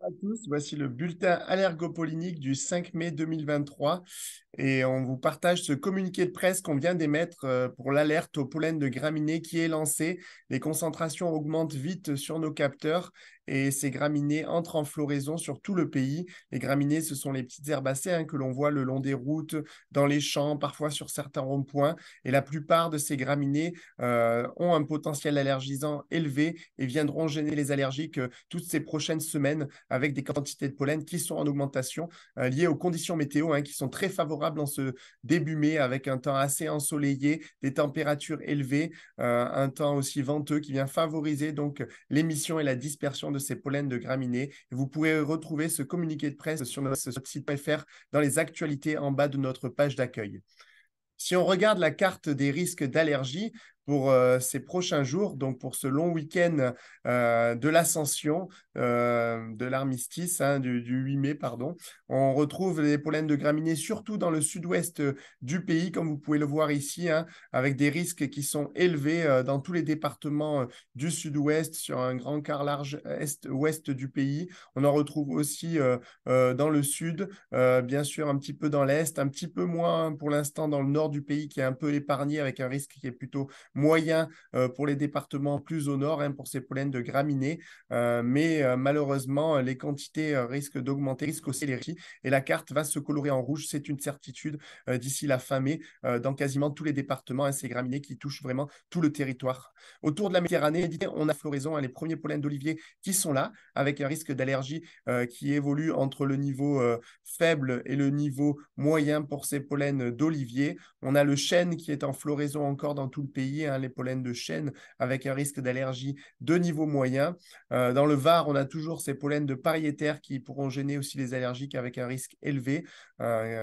À tous, voici le bulletin allergopollinique du 5 mai 2023 et on vous partage ce communiqué de presse qu'on vient d'émettre pour l'alerte au pollen de graminées qui est lancé. Les concentrations augmentent vite sur nos capteurs et ces graminées entrent en floraison sur tout le pays. Les graminées, ce sont les petites herbacées que l'on voit le long des routes, dans les champs, parfois sur certains ronds-points. Et la plupart de ces graminées ont un potentiel allergisant élevé et viendront gêner les allergiques toutes ces prochaines semaines avec des quantités de pollen qui sont en augmentation liées aux conditions météo qui sont très favorables en ce début mai avec un temps assez ensoleillé, des températures élevées, un temps aussi venteux qui vient favoriser donc l'émission et la dispersion de ces pollens de graminées. Et vous pourrez retrouver ce communiqué de presse sur notre site FR dans les actualités en bas de notre page d'accueil. Si on regarde la carte des risques d'allergie pour ces prochains jours, donc pour ce long week-end de l'Ascension, de l'armistice, du 8 mai, pardon, on retrouve les pollens de graminées surtout dans le sud-ouest du pays, comme vous pouvez le voir ici, avec des risques qui sont élevés dans tous les départements du sud-ouest, sur un grand quart large est-ouest du pays. On en retrouve aussi dans le sud, bien sûr un petit peu dans l'est, un petit peu moins pour l'instant dans le nord du pays qui est un peu épargné avec un risque qui est plutôt moyen pour les départements plus au nord pour ces pollens de graminées. Mais malheureusement, les quantités risquent d'augmenter, risquent aussi les risques et la carte va se colorer en rouge, c'est une certitude d'ici la fin mai dans quasiment tous les départements, ces graminées qui touchent vraiment tout le territoire. Autour de la Méditerranée, on a floraison, les premiers pollens d'olivier qui sont là, avec un risque d'allergie qui évolue entre le niveau faible et le niveau moyen pour ces pollens d'olivier. On a le chêne qui est en floraison encore dans tout le pays, les pollens de chêne avec un risque d'allergie de niveau moyen. Dans le Var, on a toujours ces pollens de pariétaire qui pourront gêner aussi les allergiques avec un risque élevé.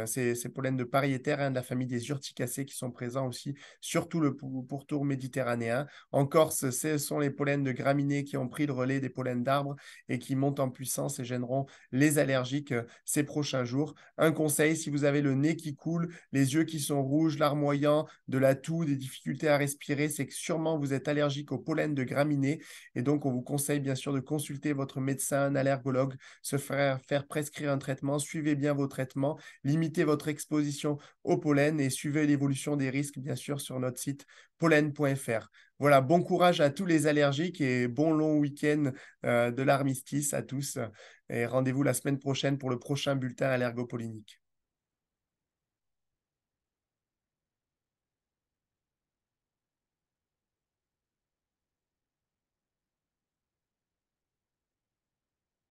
Ces pollens de pariétaire de la famille des urticacées qui sont présents aussi sur tout le pourtour méditerranéen. En Corse, ce sont les pollens de graminées qui ont pris le relais des pollens d'arbres et qui montent en puissance et gêneront les allergiques ces prochains jours. Un conseil, si vous avez le nez qui coule, les yeux qui sont rouges, larmoyants, de la toux, des difficultés à respirer, c'est que sûrement vous êtes allergique au pollen de graminées. Et donc, on vous conseille bien sûr de consulter votre médecin, un allergologue, se faire prescrire un traitement. Suivez bien vos traitements, limitez votre exposition au pollen et suivez l'évolution des risques, bien sûr, sur notre site pollen.fr. Voilà, bon courage à tous les allergiques et bon long week-end de l'armistice à tous. Et rendez-vous la semaine prochaine pour le prochain bulletin allergopollinique.